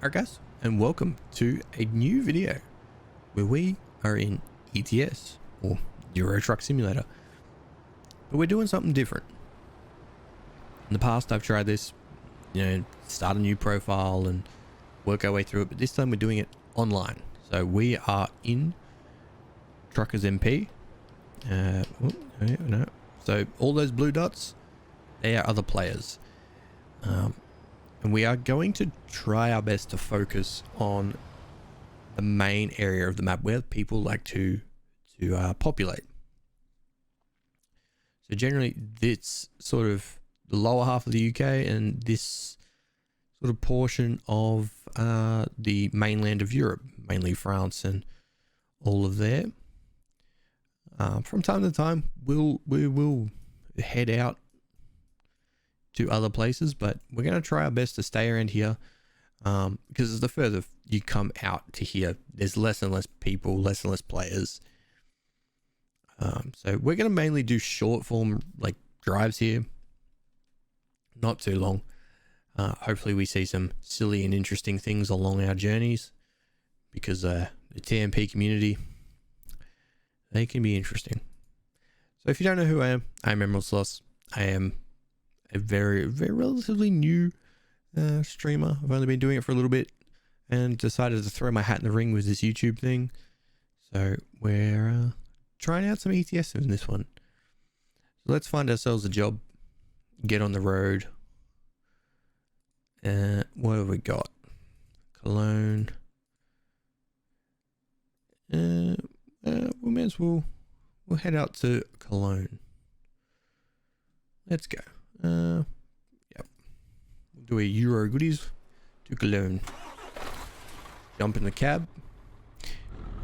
Alright guys, and welcome to a new video where we are in ETS or Euro Truck Simulator, but we're doing something different. In the past I've tried this, start a new profile and work our way through it, but this time we're doing it online. So we are in Truckers MP. No. So all those blue dots, they are other players. And we are going to try our best to focus on the main area of the map where people like to populate. So generally this sort of the lower half of the UK and this sort of portion of the mainland of Europe, mainly France and all of there. From time to time we will head out to other places, but we're going to try our best to stay around here, because the further you come out to here, there's less and less people, less and less players. So we're going to mainly do short form like drives here, not too long. Hopefully we see some silly and interesting things along our journeys, because the TMP community, they can be interesting. So if you don't know who I am Emerald Sloss. I am a very relatively new streamer. I've only been doing it for a little bit and decided to throw my hat in the ring with this YouTube thing. So we're trying out some ETS in this one. So let's find ourselves a job, get on the road. What have we got? Cologne. We may as well, we'll head out to Cologne. Let's go. Yep. We'll do a Euro goodies to Cologne. Jump in the cab.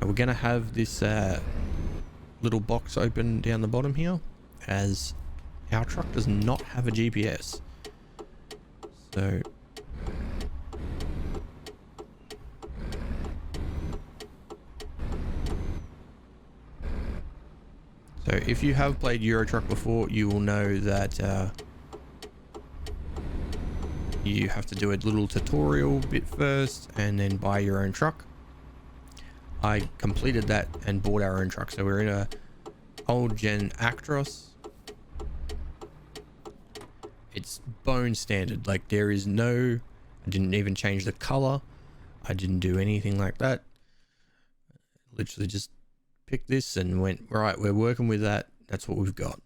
And we're gonna have this little box open down the bottom here, as our truck does not have a GPS. So if you have played Euro Truck before, you will know that you have to do a little tutorial bit first and then buy your own truck. I completed that and bought our own truck. So we're in a old gen Actros. It's bone standard. Like there is no, I didn't even change the color. I didn't do anything like that. Literally just picked this and went, right, we're working with that. That's what we've got.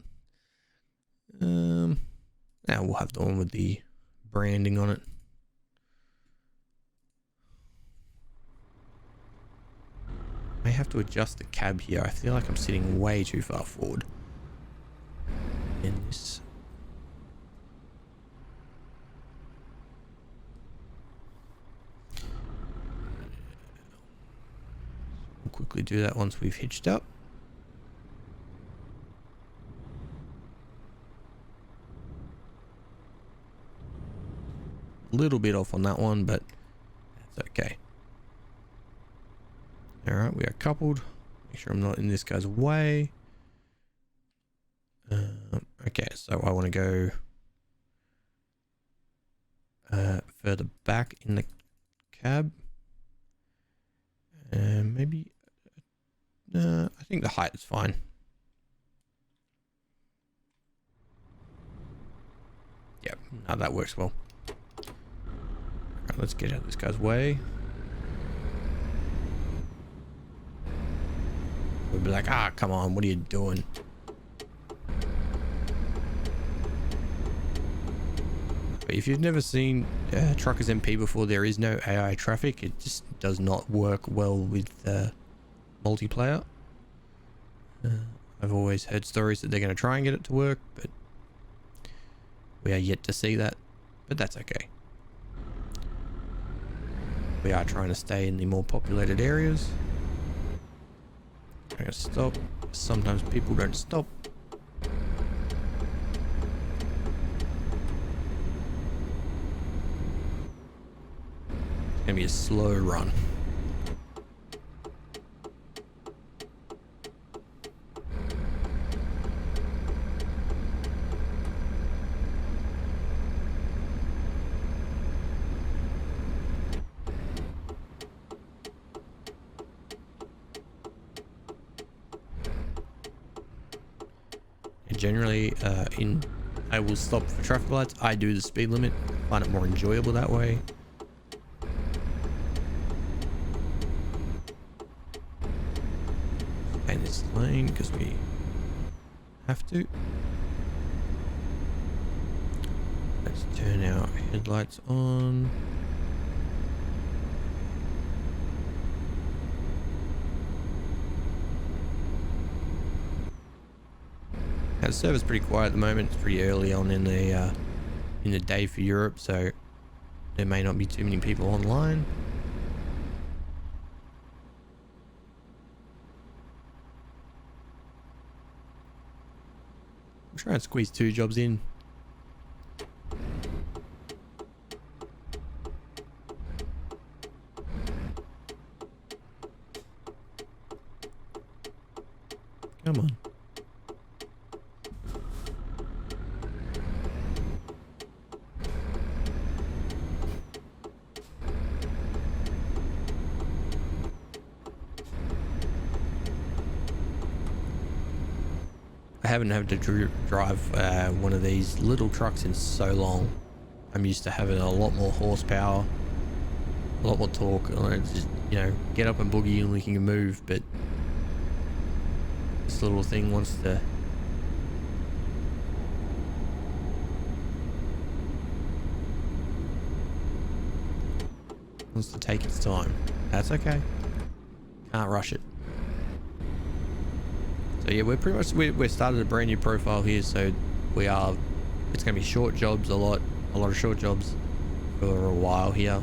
Now we'll have the one with the branding on it. I have to adjust the cab here. I feel like I'm sitting way too far forward in this. We'll quickly do that once we've hitched up. Little bit off on that one, but that's okay. All right, we are coupled. Make sure I'm not in this guy's way. Okay, so I want to go further back in the cab, and maybe I think the height is fine. Yep, no, that works well. Alright, let's get out of this guy's way. We'll be like, come on, what are you doing? But if you've never seen Truckers MP before, there is no AI traffic. It just does not work well with multiplayer. I've always heard stories that they're going to try and get it to work, but we are yet to see that. But that's okay. We are trying to stay in the more populated areas. I'm gonna stop. Sometimes people don't stop. It's gonna be a slow run. Generally, I will stop for traffic lights. I do the speed limit. Find it more enjoyable that way. And this lane because we have to. Let's turn our headlights on. The server's pretty quiet at the moment. It's pretty early on in the day for Europe, so there may not be too many people online. I'm trying to squeeze 2 jobs in. Come on. I haven't had to drive one of these little trucks in so long. I'm used to having a lot more horsepower, a lot more torque. Just, you know, get up and boogie and we can move, but this little thing wants to take its time. That's okay. Can't rush it. So yeah, we're pretty much we're started a brand new profile here, so it's gonna be short jobs, a lot of short jobs for a while here.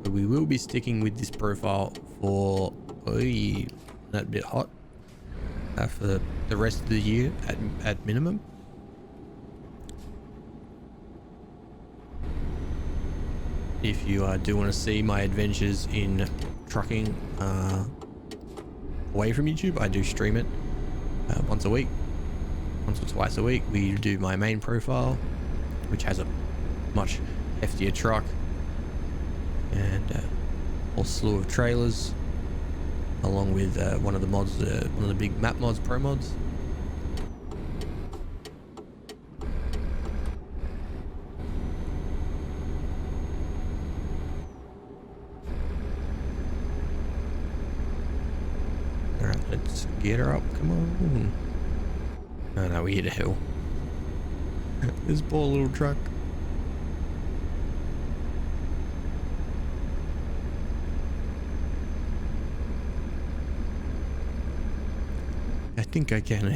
But we will be sticking with this profile for that bit hot. For the rest of the year at minimum. If you do want to see my adventures in trucking away from YouTube, I do stream it once or twice a week. We do my main profile, which has a much heftier truck and a whole slew of trailers, along with one of the mods, one of the big map mods, pro mods. Alright, let's get her up, come on. Oh no, we hit a hill. This poor little truck. I think I can. Oh,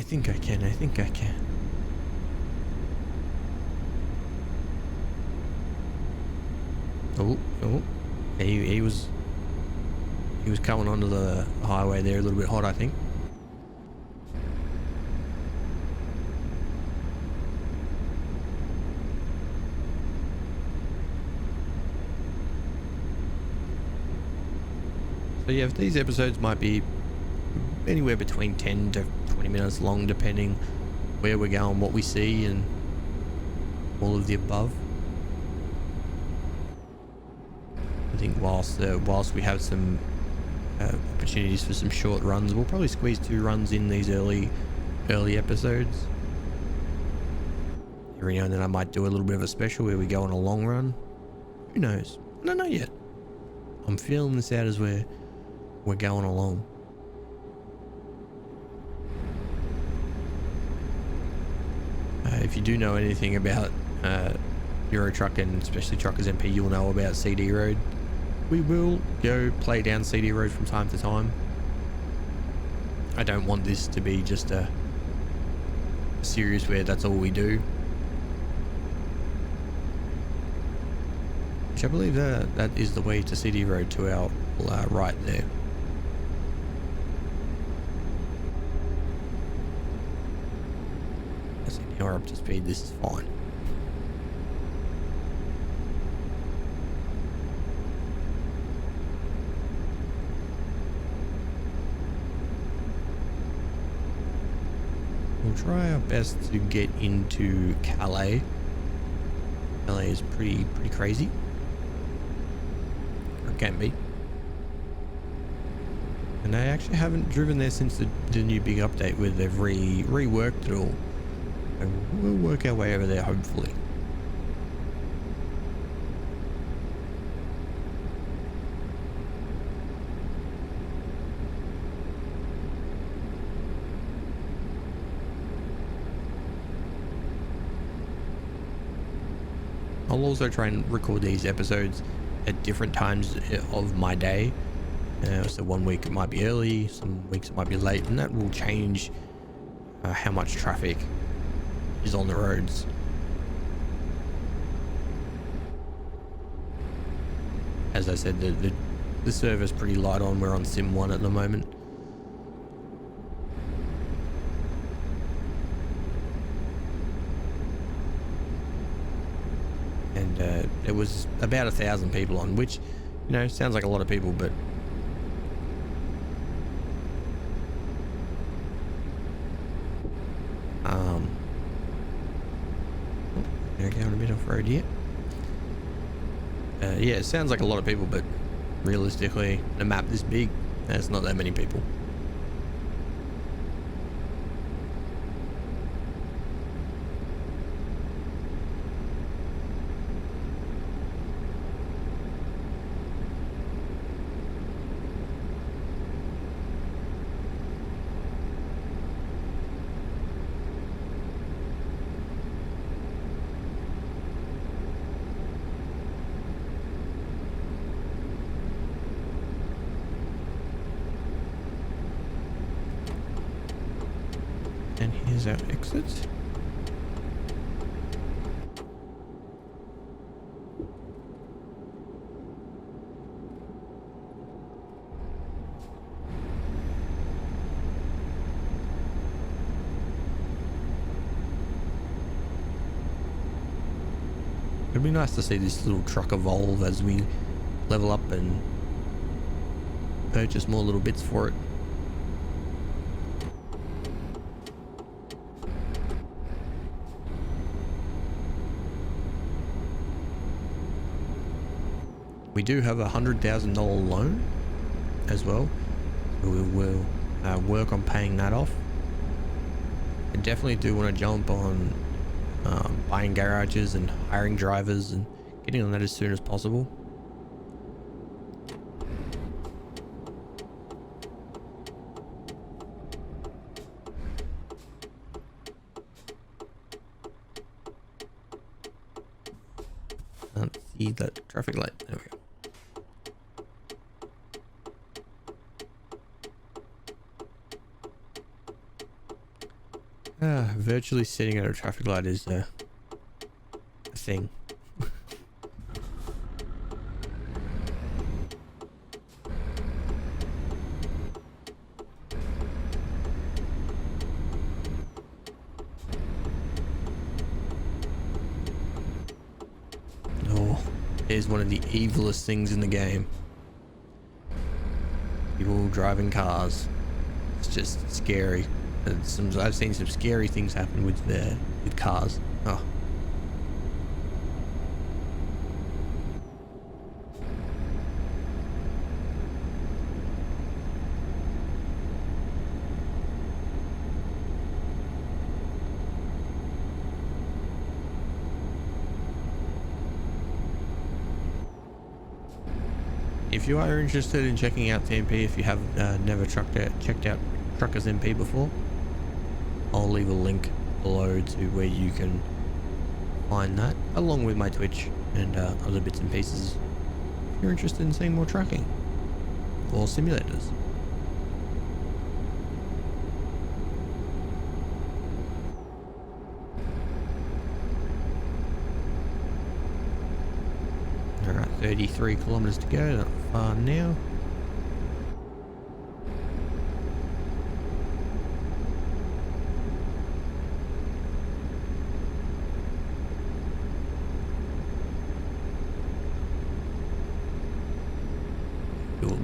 he was coming onto the highway there a little bit hot, I think. So yeah, these episodes might be anywhere between 10 to 20 minutes long, depending where we're going, what we see, and all of the above. I think whilst we have some opportunities for some short runs, we'll probably squeeze 2 runs in these early episodes. Every now and then I might do a little bit of a special where we go on a long run. Who knows? I don't know yet. I'm feeling this out as we're going along. If you do know anything about Euro Truck and especially Truckers MP, you'll know about CD Road. We will go play down CD Road from time to time. I don't want this to be just a series where that's all we do. Which I believe that is the way to CD Road to our right there. Now we're up to speed, this is fine. We'll try our best to get into Calais. Calais is pretty crazy. Or it can be. And I actually haven't driven there since the new big update where they've reworked it all. And we'll work our way over there hopefully. I'll also try and record these episodes at different times of my day. So one week it might be early, some weeks it might be late, and that will change how much traffic is on the roads. As I said, the server's pretty light on. We're on Sim 1 at the moment. And there was about 1,000 people on, which, you know, sounds like a lot of people, but going a bit off road here. Yeah, it sounds like a lot of people, but realistically, a map this big, there's not that many people. And here's our exit. It'd be nice to see this little truck evolve as we level up and purchase more little bits for it. We do have $100,000 loan as well. We will work on paying that off. I definitely do want to jump on buying garages and hiring drivers and getting on that as soon as possible. Can't see that traffic light. There we go. Virtually sitting at a traffic light is a thing. Oh, here's one of the evilest things in the game. People driving cars. It's just scary. I've seen some scary things happen with cars. Oh. If you are interested in checking out TMP, if you have never checked out Truckers MP before, I'll leave a link below to where you can find that, along with my Twitch and other bits and pieces if you're interested in seeing more trucking or simulators. Alright, 33 kilometers to go, not far now.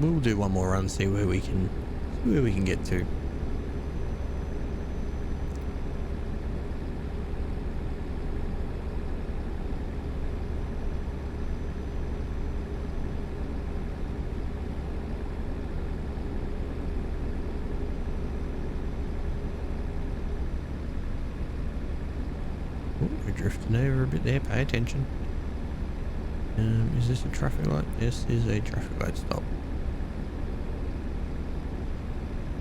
We'll do one more run, see where we can get to. drifting over a bit there. Pay attention. Is this a traffic light? This is a traffic light. Stop.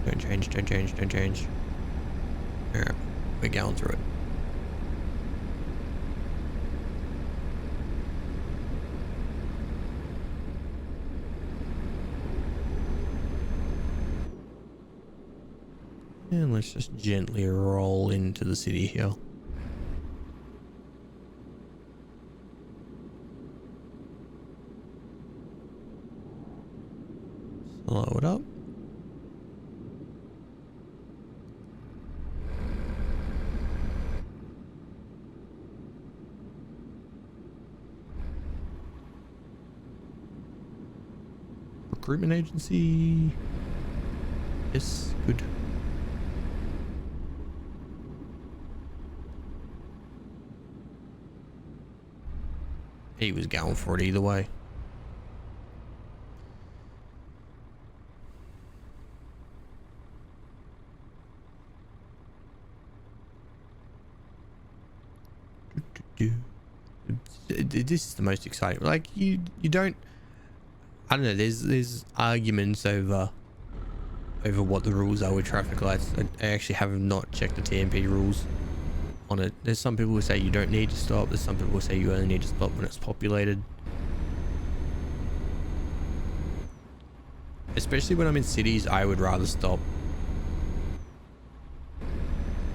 Don't change, don't change, don't change. Alright, we're going through it. And let's just gently roll into the city here. Slow it up. Recruitment agency. Yes, good. He was going for it either way. This is the most exciting. Like you don't. I don't know. There's arguments over what the rules are with traffic lights. I actually have not checked the TMP rules on it. There's some people who say you don't need to stop. There's some people who say you only need to stop when it's populated. Especially when I'm in cities, I would rather stop.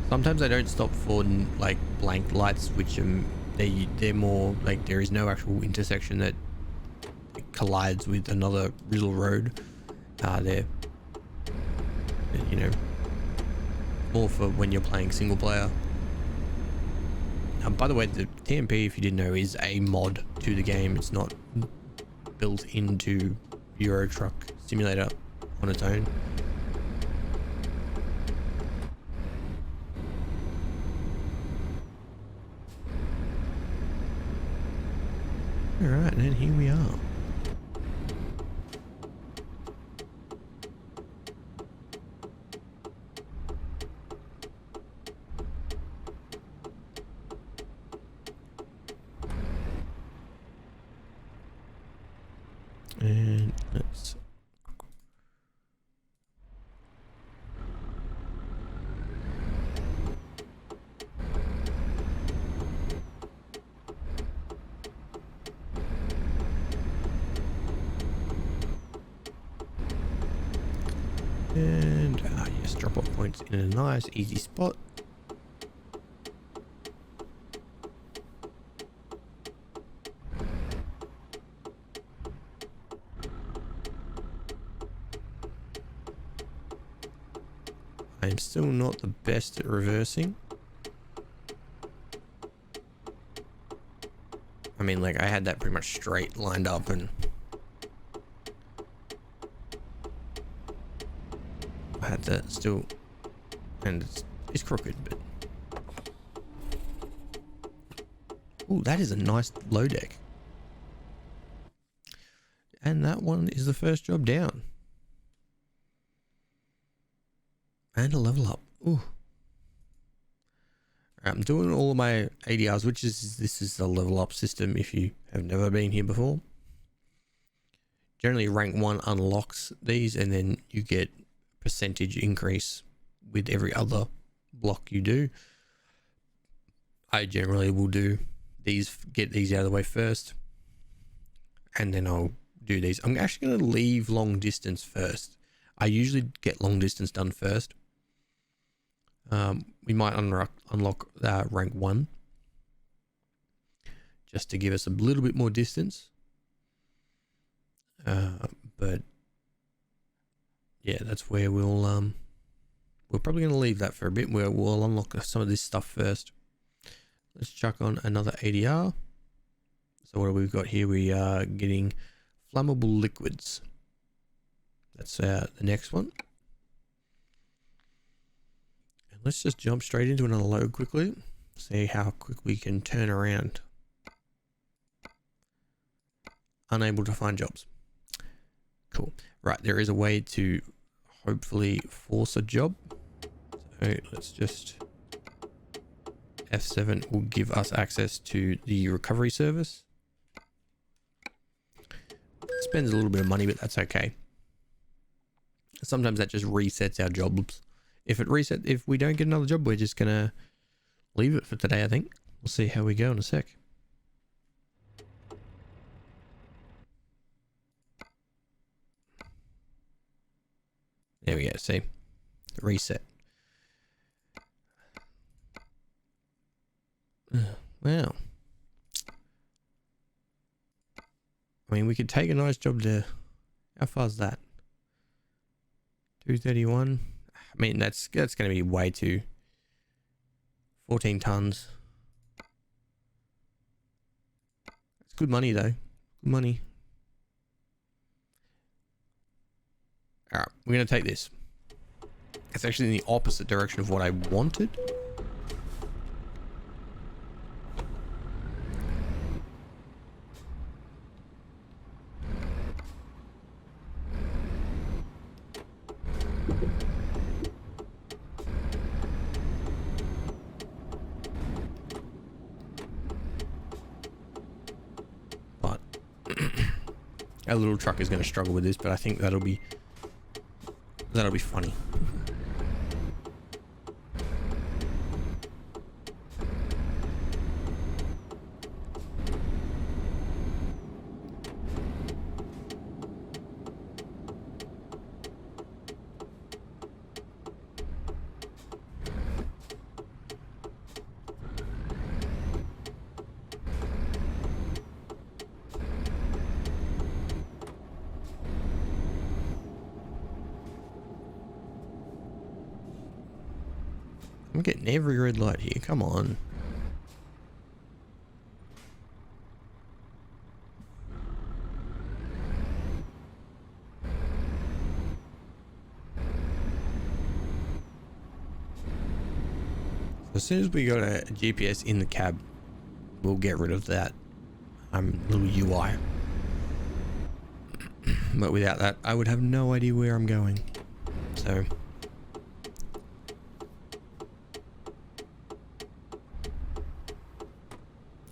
Sometimes I don't stop for like blank lights, which they're more like there is no actual intersection that collides with another real road. They're, you know, more for when you're playing single player. By the way, the TMP, if you didn't know, is a mod to the game. It's not built into Euro Truck Simulator on its own. Alright, and then here we are. And let's yes, drop off points in a nice easy spot. I'm still not the best at reversing. I mean, like I had that pretty much straight lined up and I had that still, and it's crooked, but oh, that is a nice low deck. And that one is the first job down. And a level up. Ooh. I'm doing all of my ADRs, this is the level up system if you have never been here before. Generally rank 1 unlocks these and then you get percentage increase with every other block you do. I generally will do these, get these out of the way first, and then I'll do these. I'm actually going to leave long distance first. I usually get long distance done first. We might unlock rank 1 just to give us a little bit more distance. But yeah, that's where we're probably going to leave that for a bit, where we'll unlock some of this stuff first. Let's chuck on another ADR. So what have we got here? We are getting flammable liquids. That's the next one. And let's just jump straight into another load quickly. See how quick we can turn around. Unable to find jobs. Cool. Right, there is a way to hopefully force a job. So let's just F7 will give us access to the recovery service. Spends a little bit of money, but that's okay. Sometimes that just resets our jobs. If we don't get another job, we're just gonna leave it for today, I think. We'll see how we go in a sec. There we go, see? Reset. Wow. I mean, we could take a nice job to... How far is that? 231. I mean, that's going to be way too... 14 tons. It's good money, though. Good money. Alright, we're going to take this. It's actually in the opposite direction of what I wanted. But our little truck is going to struggle with this, but I think that'll be funny. I'm getting every red light here. Come on. As soon as we got a GPS in the cab, we'll get rid of that little UI. But without that, I would have no idea where I'm going. So...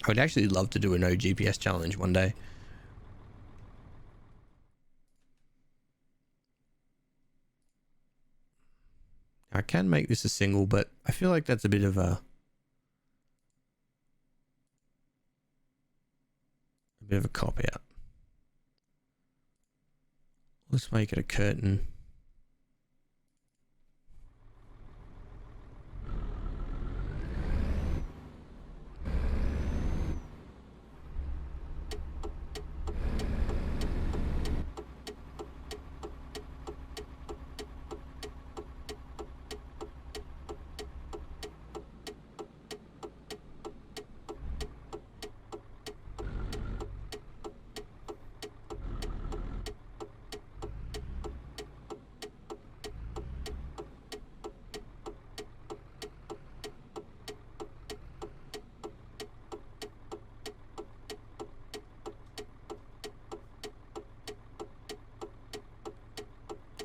I would actually love to do a no GPS challenge one day. I can make this a single, but I feel like that's a bit of a cop out. Let's make it a curtain.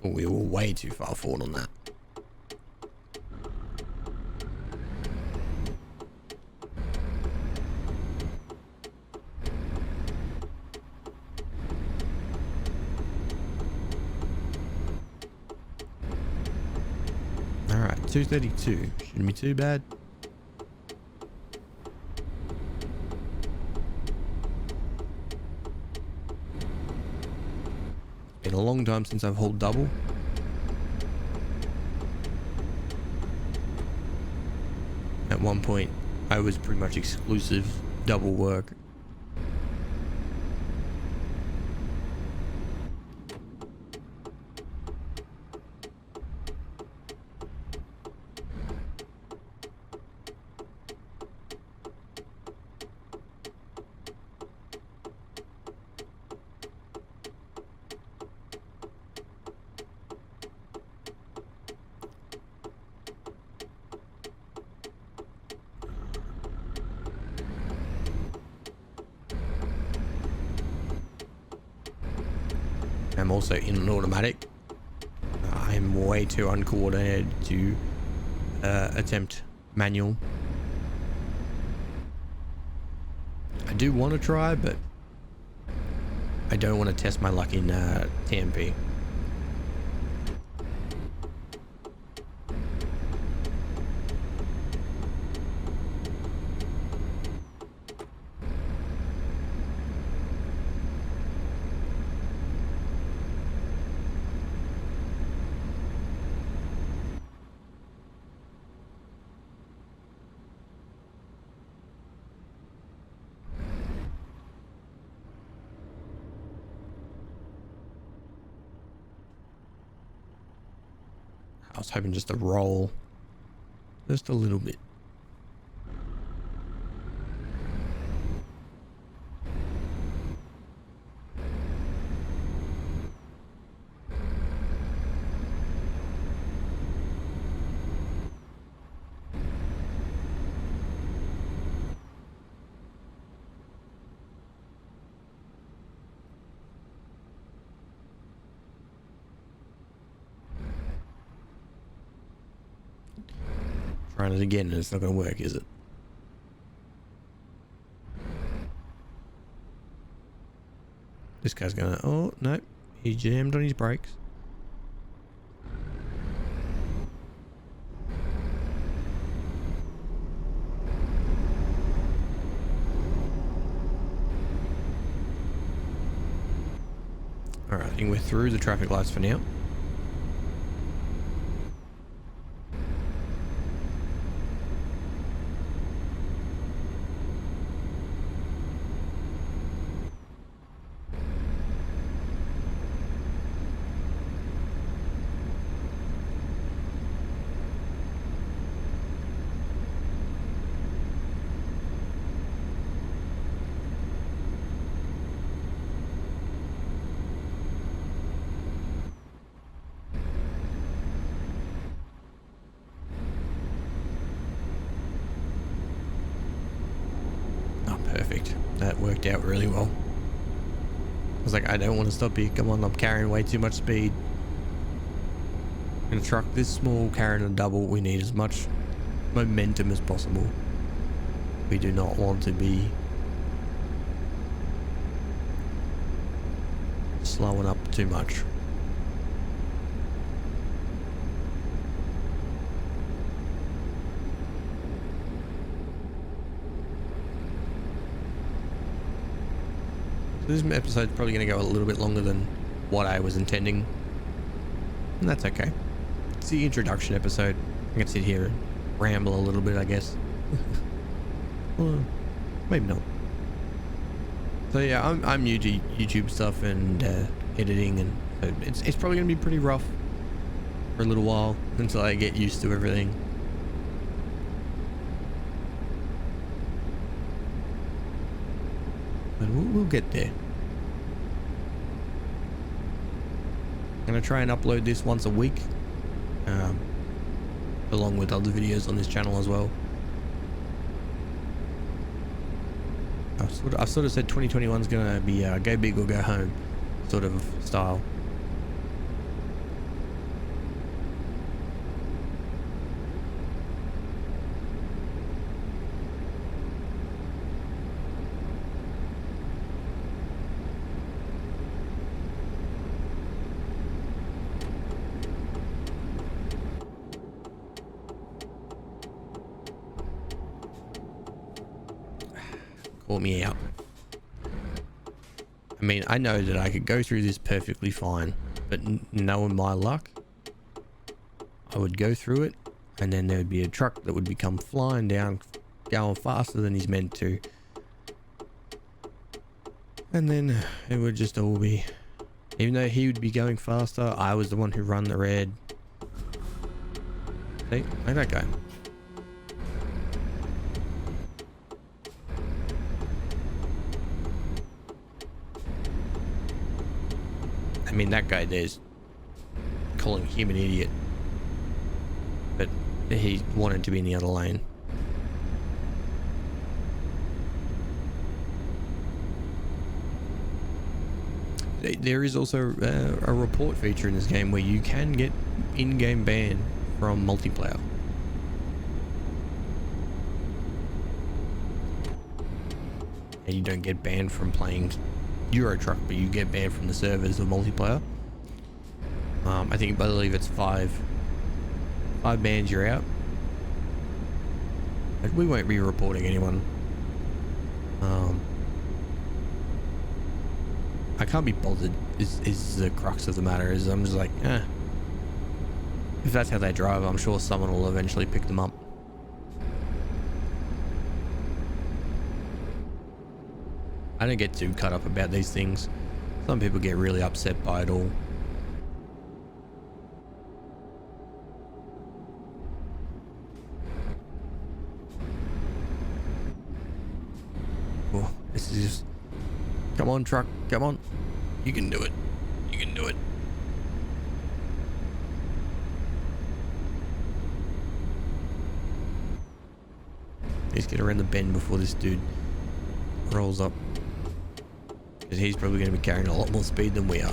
Oh, we were way too far forward on that. Alright, 232. Shouldn't be too bad. Been a long time since I've hauled double. At one point, I was pretty much exclusive double work. I'm also in an automatic. I'm way too uncoordinated to attempt manual. do want to try, but I don't want to test my luck in TMP. I was hoping just to roll just a little bit. Trying it again and it's not going to work, is it? This guy's going to... Oh, no. He jammed on his brakes. Alright, I think we're through the traffic lights for now. Perfect. That worked out really well. I was like, I don't want to stop here. Come on, I'm carrying way too much speed. In a truck this small, carrying a double, we need as much momentum as possible. We do not want to be slowing up too much. This episode's probably going to go a little bit longer than what I was intending. And that's okay. It's the introduction episode. I can sit here and ramble a little bit, I guess. Well, maybe not. So yeah, I'm new to YouTube stuff and editing, and so it's probably going to be pretty rough for a little while until I get used to everything. But we'll get there. I'm going to try and upload this once a week, along with other videos on this channel as well. I've sort of said 2021 is going to be go big or go home sort of style. Me out. I mean, I know that I could go through this perfectly fine, but knowing my luck, I would go through it, and then there would be a truck that would become flying down, going faster than he's meant to, and then it would just all be, even though he would be going faster, I was the one who run the red. See, like that guy. I mean, that guy there's calling him an idiot, but he wanted to be in the other lane. There is also a report feature in this game where you can get in-game ban from multiplayer. and you don't get banned from playing Euro Truck, but you get banned from the servers of multiplayer. I believe it's five bans, you're out. But we won't be reporting anyone. I can't be bothered is the crux of the matter. Is I'm just like, if that's how they drive, I'm sure someone will eventually pick them up. I don't get too cut up about these things. Some people get really upset by it all. Oh, this is just... Come on, truck. Come on. You can do it. You can do it. Let's get around the bend before this dude rolls up. Because he's probably going to be carrying a lot more speed than we are.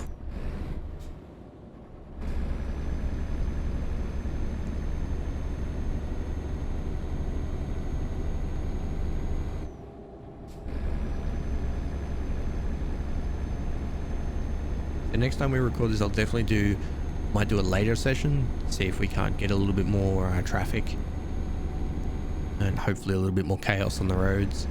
The next time we record this, I'll definitely might do a later session, see if we can't get a little bit more traffic and hopefully a little bit more chaos on the roads.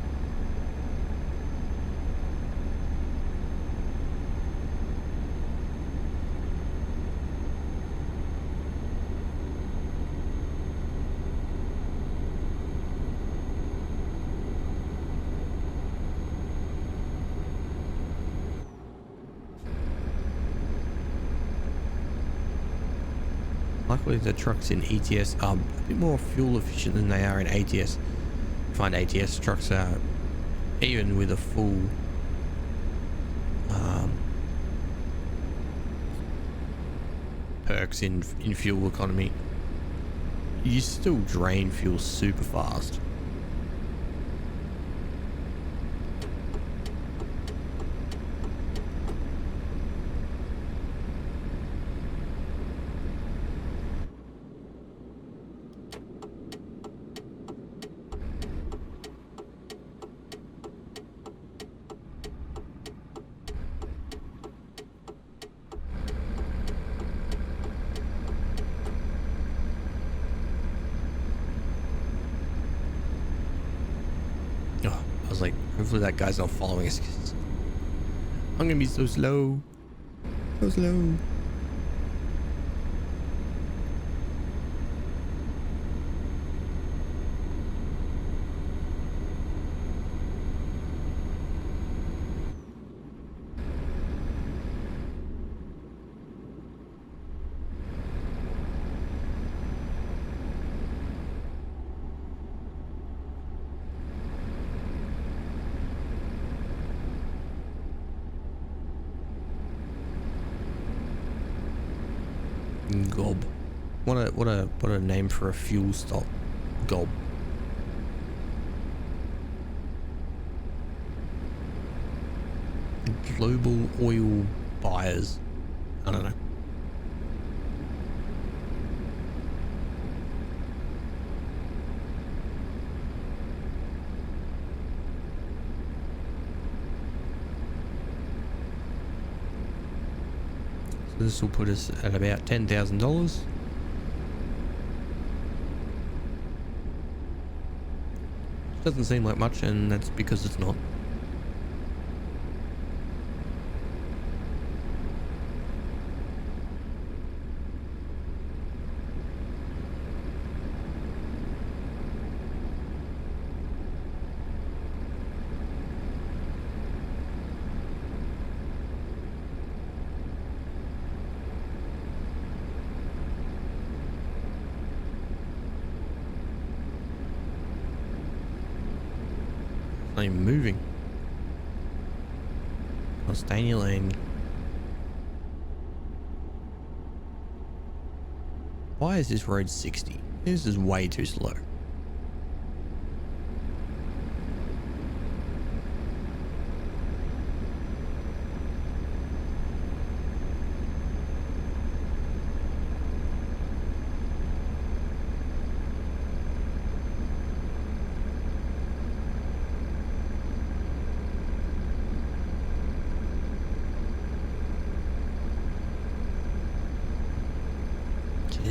Luckily the trucks in ETS are a bit more fuel efficient than they are in ATS. I find ATS trucks are, even with a full perks in fuel economy, you still drain fuel super fast. Hopefully that guy's not following us. I'm gonna be so slow. So slow. Gob. What a name for a fuel stop. Gob. Global oil buyers. I don't know. This will put us at about $10,000. Doesn't seem like much, and that's because it's not. Not even moving. I'll stay in your lane. Why is this road 60? This is way too slow.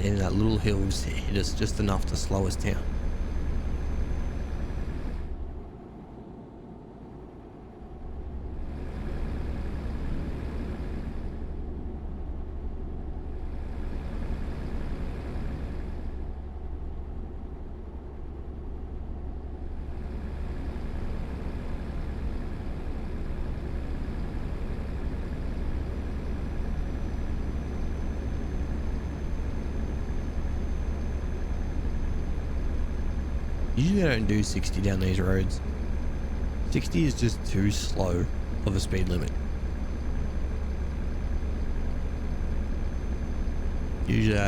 and that little hill just hit us just enough to slow us down. Usually I don't do 60 down these roads. 60 is just too slow of a speed limit. Usually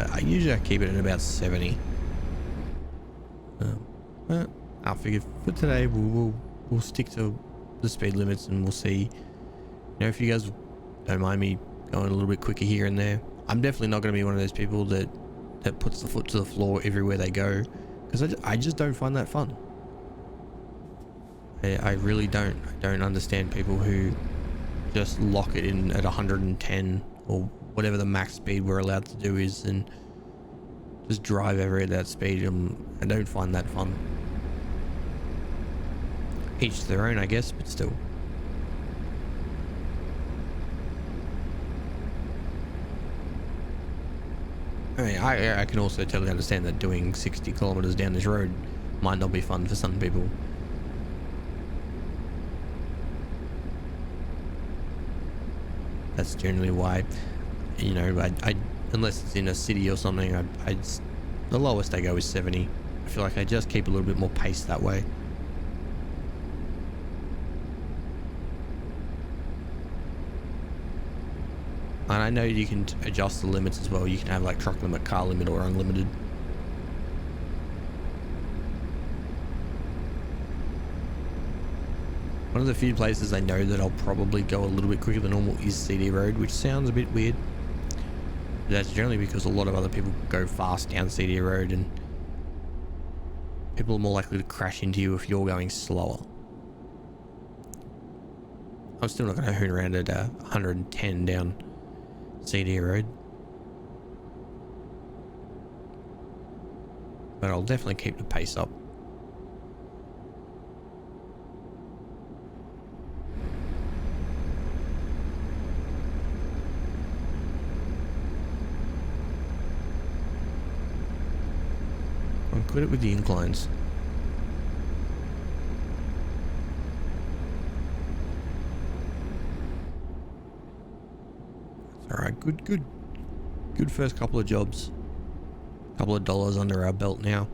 I keep it at about 70. But I figure for today we'll stick to the speed limits, and we'll see. You know, if you guys don't mind me going a little bit quicker here and there. I'm definitely not going to be one of those people that puts the foot to the floor everywhere they go. Because I just don't find that fun. I really don't. I don't understand people who just lock it in at 110 or whatever the max speed we're allowed to do is, and just drive over at that speed. I don't find that fun. Each to their own, I guess, but still. I mean, I can also totally understand that doing 60 kilometers down this road might not be fun for some people. That's generally why, you know, I unless it's in a city or something, the lowest I go is 70. I feel like I just keep a little bit more pace that way. And I know you can adjust the limits as well. You can have like truck limit, car limit, or unlimited. One of the few places I know that I'll probably go a little bit quicker than normal is CD Road, which sounds a bit weird. But that's generally because a lot of other people go fast down CD Road, and people are more likely to crash into you if you're going slower. I'm still not going to hoon around at 110 down CD Road, but I'll definitely keep the pace up. I'm good at with the inclines. Alright, good first couple of jobs. Couple of dollars under our belt now.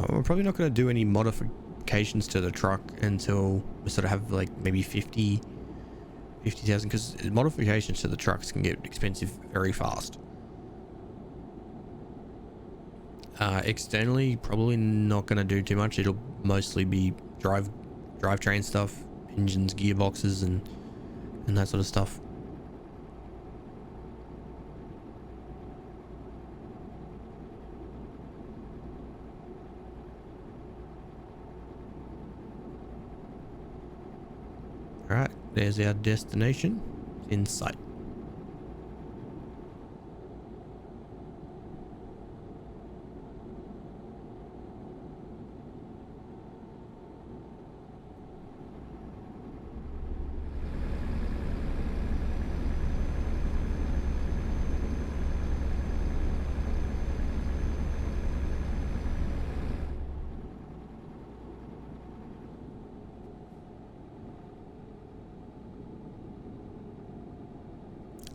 We're probably not going to do any modifications to the truck until we sort of have like maybe 50,000, because modifications to the trucks can get expensive very fast. Externally, probably not going to do too much. It'll mostly be drivetrain stuff, engines, gearboxes, and that sort of stuff. All right, there's our destination. It's in sight.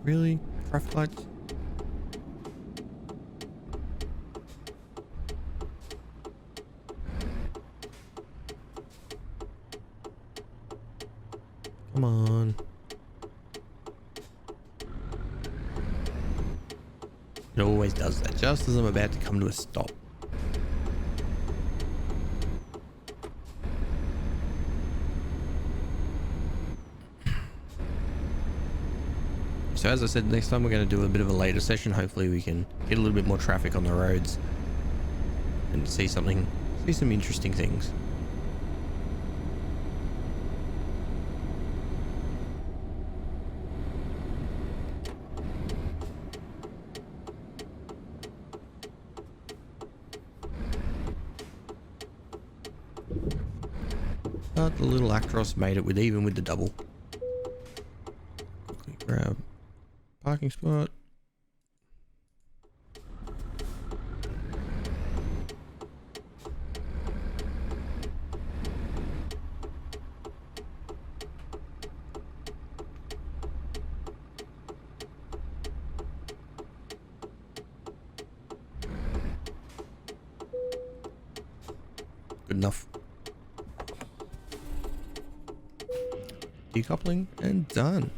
Really? Traffic lights? Come on. It always does that, just as I'm about to come to a stop. So as I said, next time we're going to do a bit of a later session. Hopefully we can get a little bit more traffic on the roads and see some interesting things. But the little Actros made it with even with the double. Quickly grab parking spot. Good enough. Decoupling and done.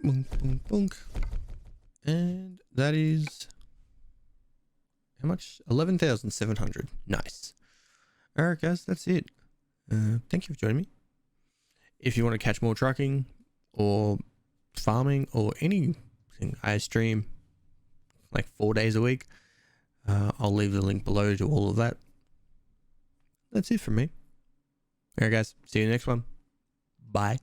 Boom, boom, boom. And that is how much? 11,700. Nice. All right, guys, that's it. Thank you for joining me. If you want to catch more trucking or farming or anything, I stream like 4 days a week. I'll leave the link below to all of that. That's it from me. All right, guys. See you next one. Bye.